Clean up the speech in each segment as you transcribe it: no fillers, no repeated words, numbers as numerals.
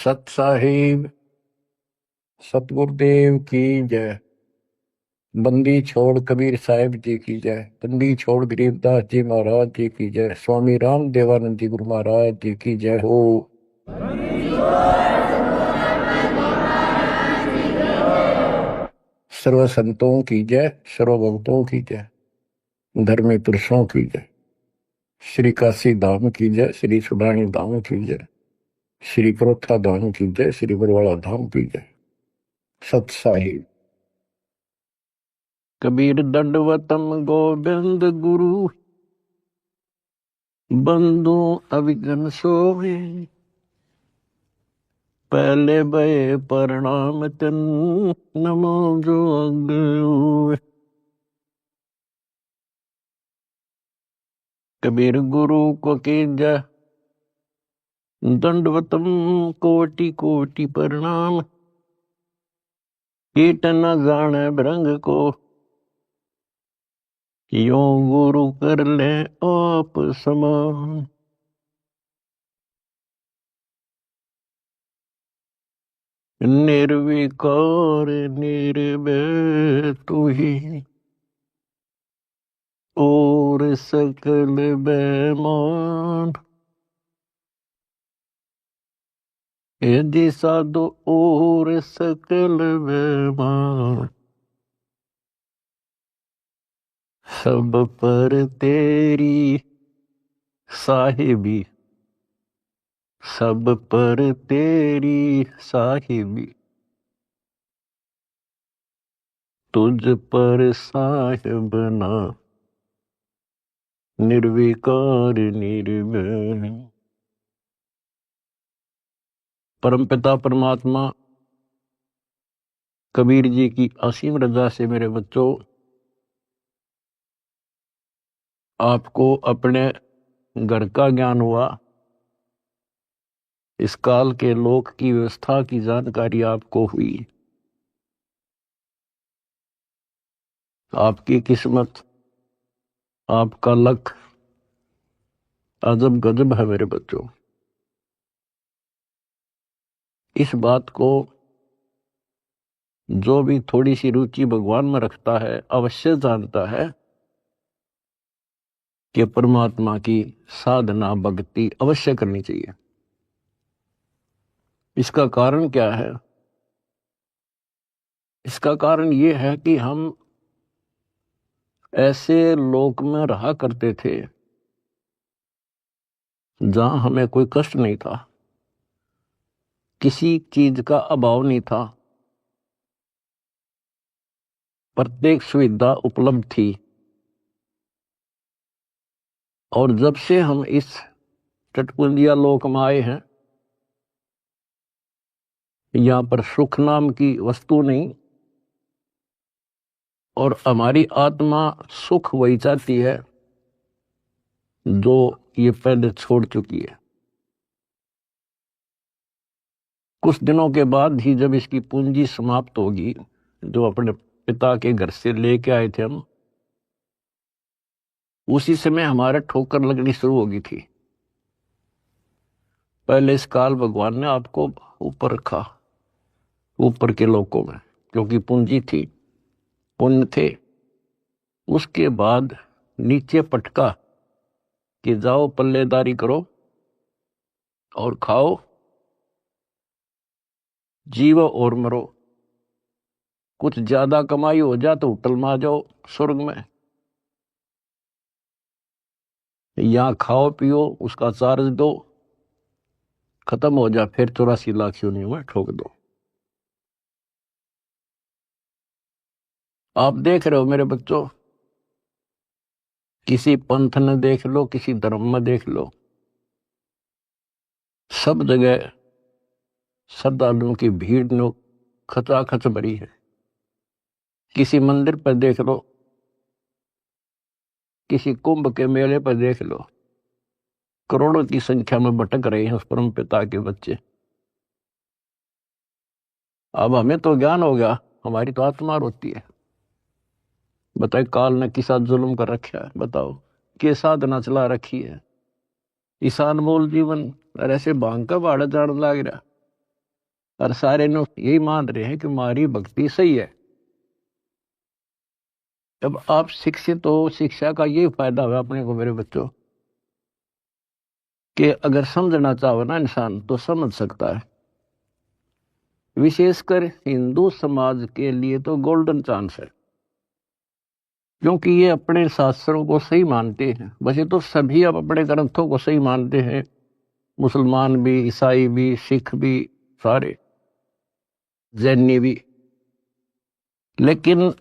सत साहिब सतगुरुदेव की जय। बंदी छोड़ कबीर साहिब जी की जय। बंदी छोड़ गरीबदास जी महाराज जी की जय। स्वामी राम देवानंद जी गुरु महाराज जी की जय हो। सर्व संतों की जय, सर्व भक्तों की जय, धर्मी पुरुषों की जय। श्री काशी धाम की जय, श्री सुडानी धाम की जय, श्री क्रोथा धाम की जय, श्री बरवाड़ा धाम की जय। सत साहिब। कबीर दंडवतम गोविंद गुरु, बंधु अविघ्न सोवे। पहले भय प्रणाम तन, नमो जो अग्र। कबीर गुरु को कीजय दंडवतम, कोटि कोटि प्रणाम। कीट न जाने भृंग को, यो गुरु कर ले आप समान। निर्विकार निर्भय तू ही, और सकल बेमान। यदि साधु और सकल बेमान, सब पर तेरी साहिबी, सब पर तेरी साहिबी। तुझ पर साहिब ना, निर्विकार निर्भय। परमपिता परमात्मा कबीर जी की असीम रजा से मेरे बच्चों, आपको अपने घर का ज्ञान हुआ। इस काल के लोक की व्यवस्था की जानकारी आपको हुई। आपकी किस्मत, आपका लक अजब गजब है मेरे बच्चों। इस बात को जो भी थोड़ी सी रुचि भगवान में रखता है अवश्य जानता है कि परमात्मा की साधना भक्ति अवश्य करनी चाहिए। इसका कारण क्या है? इसका कारण ये है कि हम ऐसे लोक में रहा करते थे जहां हमें कोई कष्ट नहीं था, किसी चीज का अभाव नहीं था, प्रत्येक सुविधा उपलब्ध थी। और जब से हम इस चटकुंदिया लोक में आए हैं, यहां पर सुख नाम की वस्तु नहीं, और हमारी आत्मा सुख वही चाहती है जो ये पहले छोड़ चुकी है। कुछ दिनों के बाद ही जब इसकी पूंजी समाप्त होगी, जो अपने पिता के घर से लेके आए थे हम, उसी समय हमारे ठोकर लगनी शुरू होगी थी। पहले इस काल भगवान ने आपको ऊपर रखा, ऊपर के लोकों में, क्योंकि पूंजी थी, पुण्य थे। उसके बाद नीचे पटका कि जाओ पल्लेदारी करो और खाओ, जीवो और मरो। कुछ ज्यादा कमाई हो जा तो होटल में आ जाओ स्वर्ग में, यहां खाओ पियो, उसका चार्ज दो, खत्म हो जा, फिर 84 लाख योनियों में ठोक दो। आप देख रहे हो मेरे बच्चों, किसी पंथ ने देख लो, किसी धर्म में देख लो, सब जगह श्रद्धालुओं की भीड़ नो खचाखच भरी है। किसी मंदिर पर देख लो, किसी कुंभ के मेले पर देख लो, करोड़ों की संख्या में भटक रहे हैं उस परम पिता के बच्चे। अब हमें तो ज्ञान हो गया, हमारी तो आत्मा रोती है। बताए काल ने किसा जुल्म कर रखा है, बताओ के साधना चला रखी है। ईशान मोल जीवन और ऐसे भांग का भाड़ा जान लाग रहा। और सारे लोग यही मान रहे हैं कि हमारी भक्ति सही है। जब आप शिक्षित हो, शिक्षा का ये फायदा हुआ अपने को मेरे बच्चों, कि अगर समझना चाहो ना इंसान तो समझ सकता है। विशेषकर हिंदू समाज के लिए तो गोल्डन चांस है, क्योंकि ये अपने शास्त्रों को सही मानते हैं। वैसे तो सभी अब अपने ग्रंथों को सही मानते हैं, मुसलमान भी, ईसाई भी, सिख भी, सारे जैनी भी। लेकिन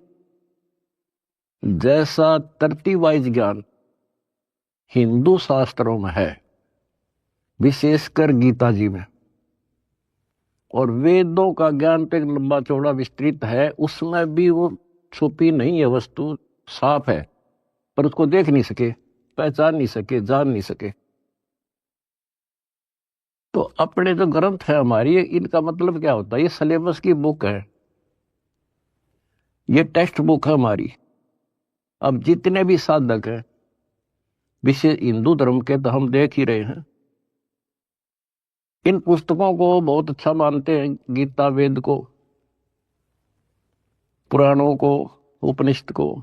जैसा तरतीब वाइज ज्ञान हिंदू शास्त्रों में है, विशेषकर गीता जी में, और वेदों का ज्ञान तो एक लंबा चौड़ा विस्तृत है, उसमें भी वो छुपी नहीं है वस्तु, साफ है, पर उसको देख नहीं सके, पहचान नहीं सके, जान नहीं सके। तो अपने जो ग्रंथ है हमारी, इनका मतलब क्या होता है? ये सिलेबस की बुक है, ये टेक्स्ट बुक है हमारी। अब जितने भी साधक हैं विशेष हिंदू धर्म के, तो हम देख ही रहे हैं, इन पुस्तकों को बहुत अच्छा मानते हैं, गीता, वेद को, पुराणों को, उपनिषद को,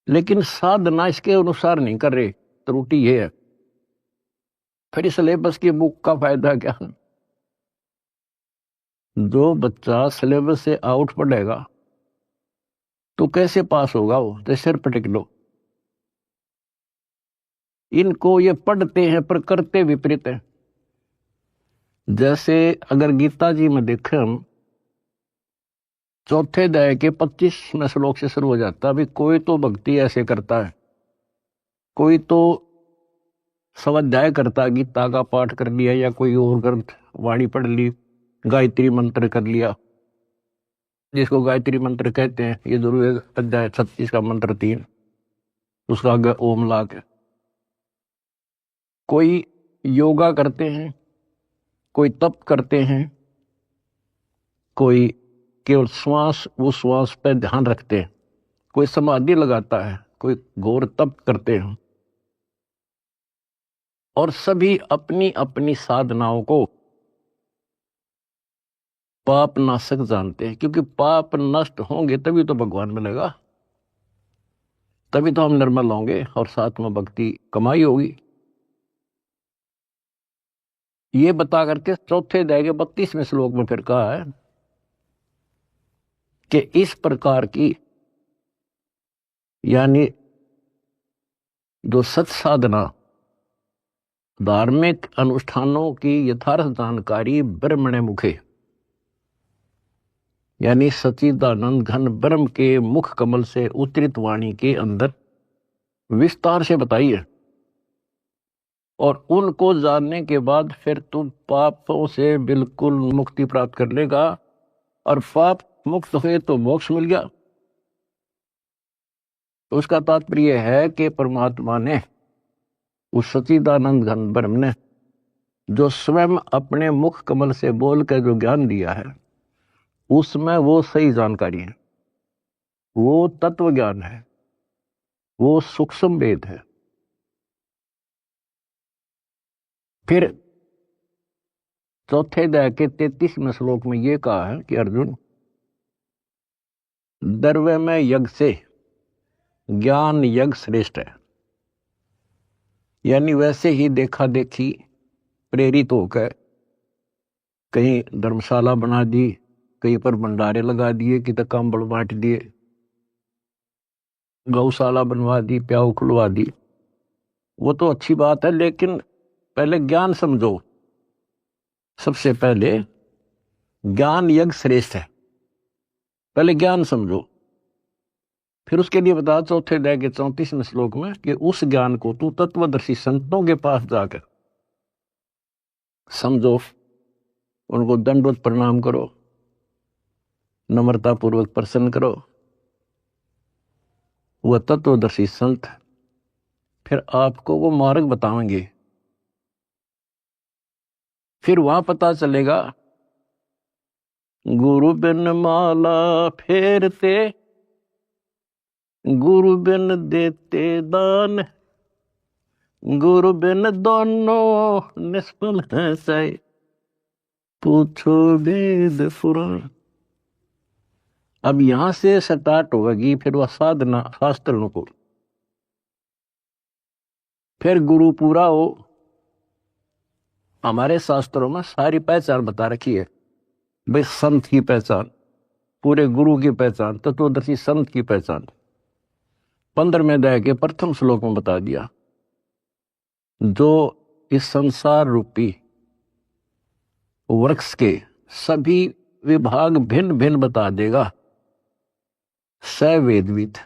लेकिन साधना इसके अनुसार नहीं कर रहे। त्रुटि ये है। फिर इस सिलेबस की बुक का फायदा क्या? जो बच्चा सिलेबस से आउट पढ़ेगा तो कैसे पास होगा? वो तो सिर पटक लो। इनको ये पढ़ते हैं पर करते विपरीत है। जैसे अगर गीता जी में देखें हम, चौथे अध्याय के 25वें श्लोक से शुरू हो जाता है। अभी कोई तो भक्ति ऐसे करता है, कोई तो स्वाध्याय करता, गीता का पाठ कर लिया या कोई और ग्रंथ वाणी पढ़ ली, गायत्री मंत्र कर लिया, जिसको गायत्री मंत्र कहते हैं। ये जरूर अध्याय 36 का मंत्र 3, उसका आगे ओम ला के। कोई योगा करते हैं, कोई तप करते हैं, कोई केवल श्वास, वो श्वास पे ध्यान रखते हैं, कोई समाधि लगाता है, कोई घोर तप करते हैं। और सभी अपनी अपनी साधनाओं को पाप नाशक जानते हैं, क्योंकि पाप नष्ट होंगे तभी तो भगवान मिलेगा, तभी तो हम निर्मल होंगे और साथ में भक्ति कमाई होगी। ये बता करके चौथे अध्याय के 32वें श्लोक में फिर कहा है कि इस प्रकार की, यानी जो सत साधना, धार्मिक अनुष्ठानों की यथार्थ जानकारी ब्रह्मणे मुखे, यानी सच्चिदानंद घन ब्रह्म के मुख कमल से उतरित वाणी के अंदर विस्तार से बताई है। और उनको जानने के बाद फिर तुम पापों से बिल्कुल मुक्ति प्राप्त कर लेगा, और पाप मुक्त हुए तो मोक्ष मिल गया। तो उसका तात्पर्य है कि परमात्मा ने, उस सच्चिदानंद घन ब्रह्म ने, जो स्वयं अपने मुख कमल से बोल कर जो ज्ञान दिया है, उसमें वो सही जानकारी है, वो तत्व ज्ञान है, वो सूक्ष्म वेद है। फिर चौथे अध्याय के 33वें श्लोक में ये कहा है कि अर्जुन, द्रव्य में यज्ञ से ज्ञान यज्ञ श्रेष्ठ है। यानी वैसे ही देखा देखी प्रेरित होकर कहीं धर्मशाला बना दी, कहीं पर भंडारे लगा दिए, कि तक कंबल बांट दिए, गौशाला बनवा दी, प्याऊ खुलवा दी, वो तो अच्छी बात है, लेकिन पहले ज्ञान समझो। सबसे पहले ज्ञान यज्ञ श्रेष्ठ है, पहले ज्ञान समझो। फिर उसके लिए बता चौथे अध्याय के 34वें श्लोक में कि उस ज्ञान को तू तत्वदर्शी संतों के पास जाकर समझो, उनको दंडवत प्रणाम करो, नम्रता पूर्वक प्रसन्न करो। वह तत्वदर्शी संत फिर आपको वो मार्ग बताएंगे। फिर वहां पता चलेगा, गुरु बिन माला फेरते, गुरु बिन देते दान, गुरु बिन दोनों निष्फल है। पूछो वेद पुराण। अब यहां से स्टार्ट होगी फिर वह साधना शास्त्र अनुकूल, फिर गुरु पूरा हो। हमारे शास्त्रों में सारी पहचान बता रखी है भाई, संत की पहचान, पूरे गुरु की पहचान, तत्वदर्शी संत की पहचान 15वें अध्याय के प्रथम श्लोक में बता दिया। जो इस संसार रूपी वृक्ष के सभी विभाग भिन्न भिन्न बता देगा, स वेदविद।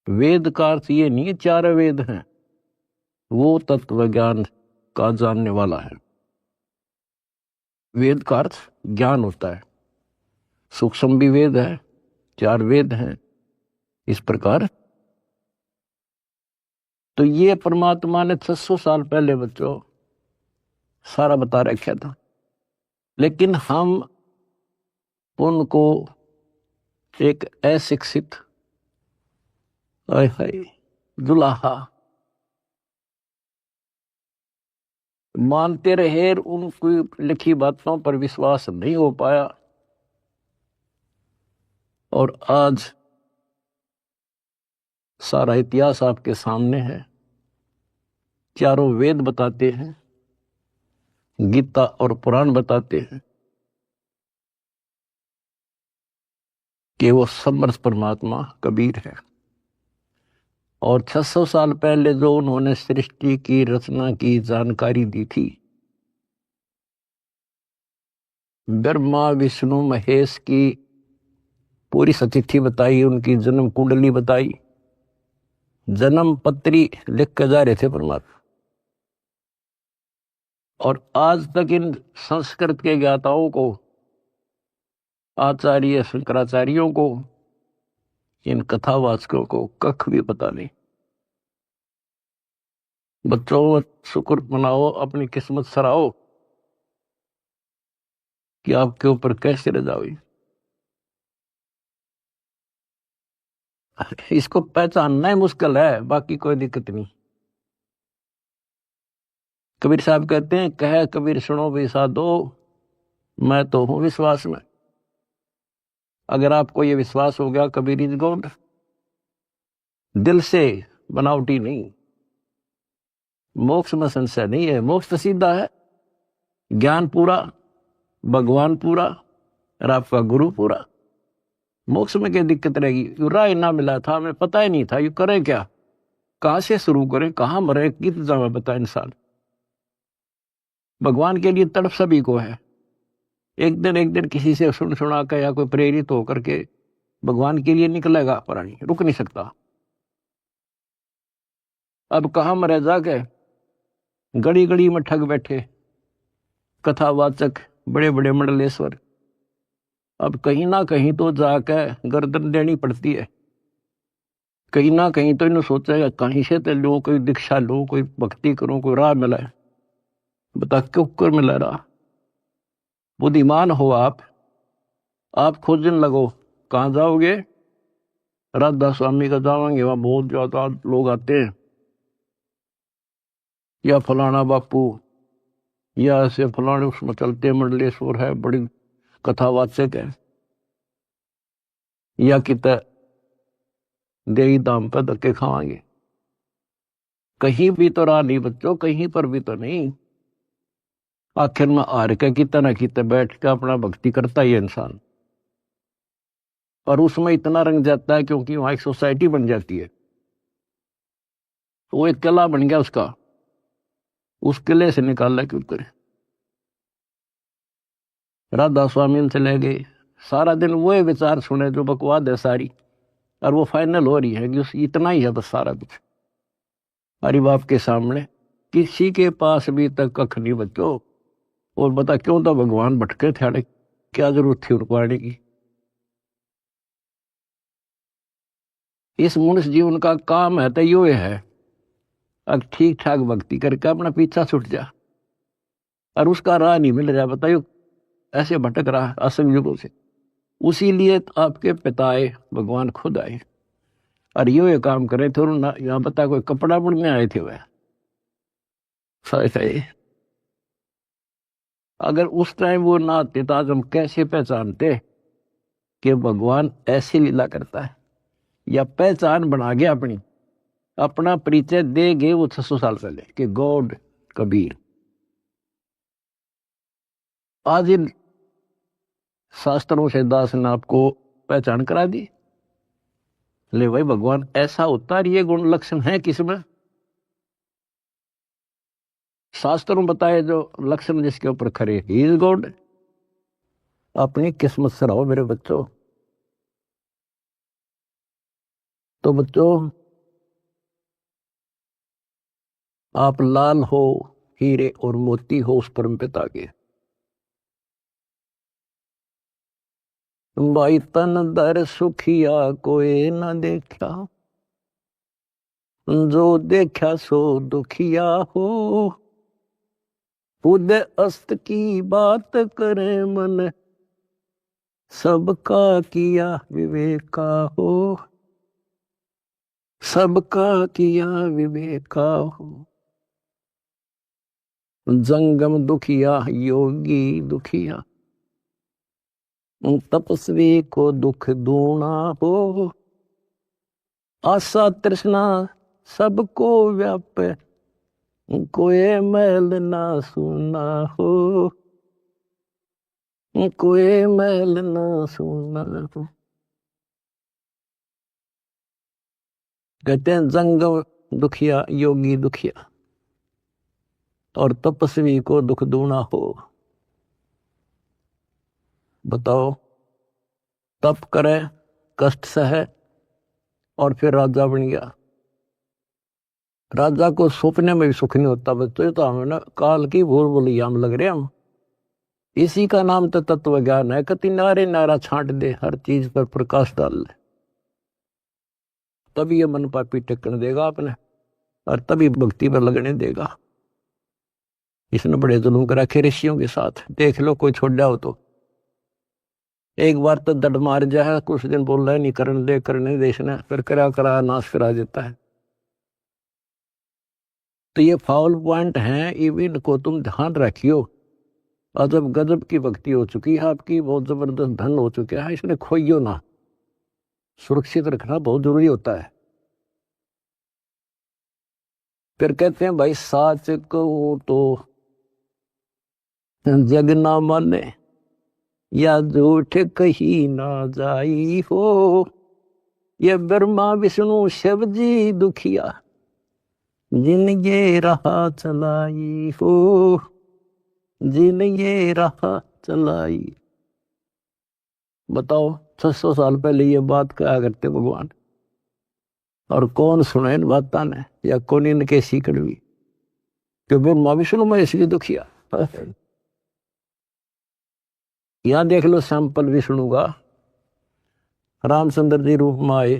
वेद का अर्थ ये नहीं चार वेद हैं, वो तत्व ज्ञान का जानने वाला है। वेद का अर्थ ज्ञान होता है, सूक्ष्म भी वेद है, चार वेद हैं इस प्रकार। तो ये परमात्मा ने 600 साल पहले बच्चों सारा बता रखा था, लेकिन हम उनको एक अशिक्षित दुलाहा मानते रहे, उनकी लिखी बातों पर विश्वास नहीं हो पाया। और आज सारा इतिहास आपके सामने है, चारों वेद बताते हैं, गीता और पुराण बताते हैं कि वो समर्थ परमात्मा कबीर है। और 600 साल पहले जो उन्होंने सृष्टि की रचना की जानकारी दी थी, ब्रह्मा विष्णु महेश की पूरी सतिथि बताई, उनकी जन्म कुंडली बताई, जन्म पत्री लिख कर जा रहे थे परमात्मा। और आज तक इन संस्कृत के ज्ञाताओं को, आचार्य शंकराचार्यों को, इन कथावाचकों को कख भी पता नहीं। बच्चों शुक्र मनाओ, अपनी किस्मत सराहो कि आपके ऊपर कैसे रजा हुई। इसको पहचानना ही मुश्किल है, बाकी कोई दिक्कत नहीं। कबीर साहब कहते हैं, कह कबीर सुनो भी साधो, मैं तो हूं विश्वास में। अगर आपको ये विश्वास हो गया कबीर इज गॉड, दिल से, बनावटी नहीं, मोक्ष में संशय नहीं है। मोक्ष तो सीधा है, ज्ञान पूरा, भगवान पूरा और आपका गुरु पूरा। मोक्ष में क्या दिक्कत रहेगी? यू राय ना मिला था, हमें पता ही नहीं था यू करें क्या, कहां से शुरू करें, कहां मरे, कित जावे बता इंसान। भगवान के लिए तड़प सभी को है। एक दिन किसी से सुन सुना कर या कोई प्रेरित होकर के भगवान के लिए निकलेगा, प्राणी रुक नहीं सकता। अब कहां मरे जाके, गड़ी गड़ी में ठग बैठे कथावाचक, बड़े बड़े मंडलेश्वर। अब कहीं ना कहीं तो जाकर गर्दन देनी पड़ती है, कहीं ना कहीं तो इन्हें सोचेगा कहीं से तो लो, कोई दीक्षा लो, कोई भक्ति करो, कोई राह मिला है। बता क्यों कर मिला रहा? बुद्धिमान हो आप खोजने लगो। कहां जाओगे? राधा स्वामी का जाओगे, वहां बहुत ज्यादा लोग आते हैं, या फलाना बापू, या ऐसे फलाने उसमें चलते मंडलेश्वर है, बड़ी कथावाचक है, या कित देवी दाम पर धक्के खावांगे। कहीं भी तो राह नहीं बच्चों, कहीं पर भी तो नहीं। आखिर में हार के कितना ना कितना बैठ के अपना भक्ति करता ही इंसान, और उसमें इतना रंग जाता है क्योंकि वहां एक सोसाइटी बन जाती है, वो एक किला बन गया उसका, उस किले से निकालना क्यों करे। राधा स्वामी से ले गए, सारा दिन वो विचार सुने जो बकवाद है सारी, और वो फाइनल हो रही है कि उस इतना ही है बस सारा कुछ हरि बाप के सामने। किसी के पास भी तक कख नहीं बच्चों। और बता क्यों तो भगवान भटके थे, क्या जरूरत थी उनको आने की। इस मनुष्य जीवन का काम है तो यो है, अब ठीक ठाक भक्ति करके अपना पीछा छूट जा, और उसका राह नहीं मिल रहा, बताइयो ऐसे भटक रहा असंयोगों से। उसी लिए आपके पिताए भगवान खुद आए और ये काम करे थे। और यहाँ बता कोई कपड़ा बुनने आए थे वह, अगर उस टाइम वो ना आते तो आज हम कैसे पहचानते कि भगवान ऐसी लीला करता है, या पहचान बना गया अपनी, अपना परिचय दे गए वो 600 साल पहले कि गॉड कबीर। आज इन शास्त्रों से दास ने आपको पहचान करा दी। ले भाई भगवान ऐसा होता है, ये गुण लक्षण है किसमें? शास्त्रों बताए जो लक्षण जिसके ऊपर खरे, ही इज गॉड। अपनी किस्मत से रहो मेरे बच्चों। तो बच्चों, आप लाल हो, हीरे और मोती हो उस परम पिता के। भाई तन दर सुखिया कोई न देखा, जो देखा सो दुखिया हो। खुद अस्त की बात करे मन, सबका किया विवेका हो। सबका किया विवेका हो। जंगम दुखिया योगी दुखिया, तपस्वी को दुख दूना हो। आशा तृष्णा सबको व्यापे, कोई मैल ना सुना हो। कोई मैल ना सुना हो। कहते हैं जंगम दुखिया योगी दुखिया, और तपस्वी को दुख दूना हो। बताओ, तप करे, कष्ट सहे, और फिर राजा बन गया। राजा को सपने में भी सुख नहीं होता बच्चों। तो हमें ना काल की भूल भुलैया में लग रहे हम। इसी का नाम तो तत्व ज्ञान है। कति नारे नारा छांट दे, हर चीज पर प्रकाश डाल ले, तभी ये मन पापी टिकने देगा आपने, और तभी भक्ति पर लगने देगा। इसने बड़े जुल्म कर रखे ऋषियों के साथ। देख लो, कोई छोड़ जाओ तो एक बार तो दड़ मार जाए, कुछ दिन बोल रहा है नहीं करने दे, करने देश ने, फिर करा करा नाश करा देता है। तो ये फाउल पॉइंट है, इनको तुम ध्यान रखियो। अजब गजब की भक्ति हो चुकी है आपकी, बहुत जबरदस्त धन हो चुका है, इसने खोइयो ना। सुरक्षित रखना बहुत जरूरी होता है। फिर कहते हैं भाई साच को तो जग ना माने, या झूठ कही ना जाई हो। ये ब्रह्मा विष्णु शिव जी दुखिया, जिन ये राह चलाई हो। जिन ये राह चलाई। बताओ 600 साल पहले ये बात कहा करते भगवान, और कौन सुने इन बातों ने, या कौन इनके सीकड़ भी कि ब्रह्मा विष्णु में इसलिए दुखिया। यहां देख लो सैंपल विष्णु का, रामचंद्र जी रूप में आए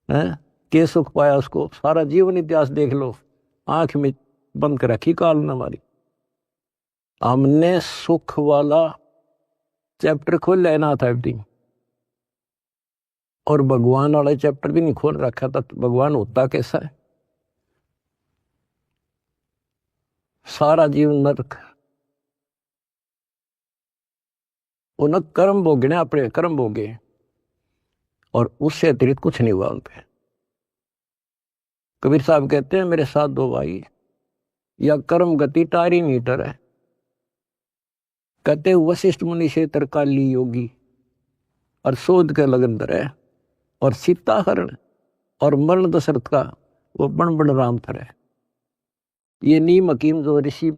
हैं, के सुख पाया उसको। सारा जीवन इतिहास देख लो, आंख में बंद कर रखी काल ने हमारी। हमने सुख वाला चैप्टर खोल लेना था एवरीथिंग, और भगवान वाला चैप्टर भी नहीं खोल रखा था। तो भगवान होता कैसा है? सारा जीवन नरक। उन कर्म भोगने, अपने कर्म भोगे, और उससे अतिरिक्त कुछ नहीं हुआ उन पे। कबीर साहब कहते हैं मेरे साथ दो भाई, या कर्म गति टारी मीटर है। कहते वशिष्ठ मुनि से तरकाली योगी, और शोध के लगन है, और सीता हरण और मरण दशरथ का वो बण बण राम थर है। ये नीम हकीम जो ऋषि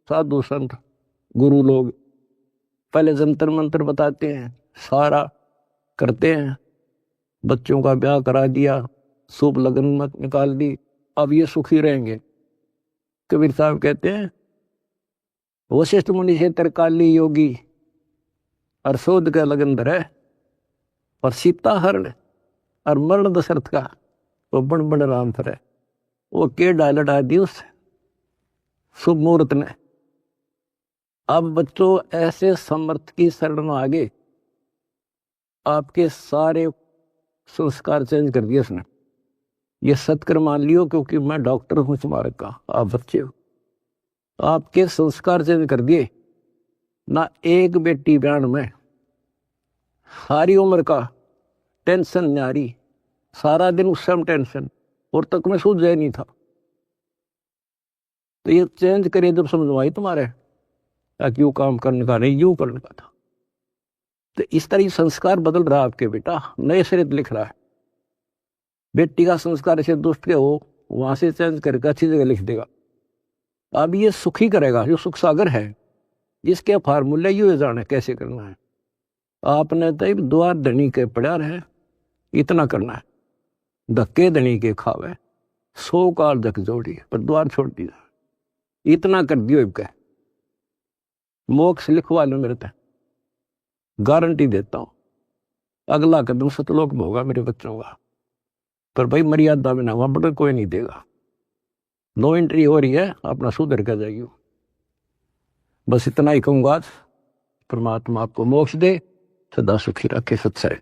साधु संत गुरु लोग पहले जंतर मंत्र बताते हैं, सारा करते हैं, बच्चों का ब्याह करा दिया, शुभ लगन मत निकाल दी, अब ये सुखी रहेंगे। कबीर साहब कहते हैं वशिष्ठ मुनि से तरकाली योगी, और शोध का लगन धरे, और सीता हरण और मरण दशरथ का वो बण बण राम थर है। वो के डायलट आ दी उस शुभ मुहूर्त ने। अब बच्चों ऐसे समर्थ की शरण में आगे आपके सारे संस्कार चेंज कर दिए उसने। ये सत्कर मान लियो, क्योंकि मैं डॉक्टर हूं तुम्हारे का, आप बच्चे हो। आपके संस्कार चेंज कर दिए ना। एक बेटी ब्याह में सारी उम्र का टेंशन न्यारी, सारा दिन उस समय टेंशन, और तक में सूझ जाए नहीं था। तो ये चेंज करिए जब समझवाई तुम्हारे, ताकि वो काम करने का नहीं, यूं करने का था। तो इस तरह संस्कार बदल रहा आपके बेटा, नए सिरे लिख रहा है। बेटी का संस्कार ऐसे दुष्ट के हो, वहां से चेंज करके अच्छी जगह लिख देगा। अब ये सुखी करेगा, जो सुख सागर है, जिसके फार्मूले यू जाने कैसे करना है। आपने तो द्वार धनी के पड़ा रहे, इतना करना है। धक्के धनी के खावे, 100 काल धक जोड़ी, पर द्वार छोड़ दिया। इतना कर दियो इनके, मोक्ष लिखवा लो मेरे तक, गारंटी देता हूं। अगला कदम सतलोक में होगा मेरे बच्चों का, पर भाई मर्यादा में ना, वहां बड़ा कोई नहीं देगा। नो एंट्री हो रही है, अपना सुधर कर जाइए। बस इतना ही कहूंगा आज। परमात्मा आपको मोक्ष दे, सदा सुखी रखे। सत्संग।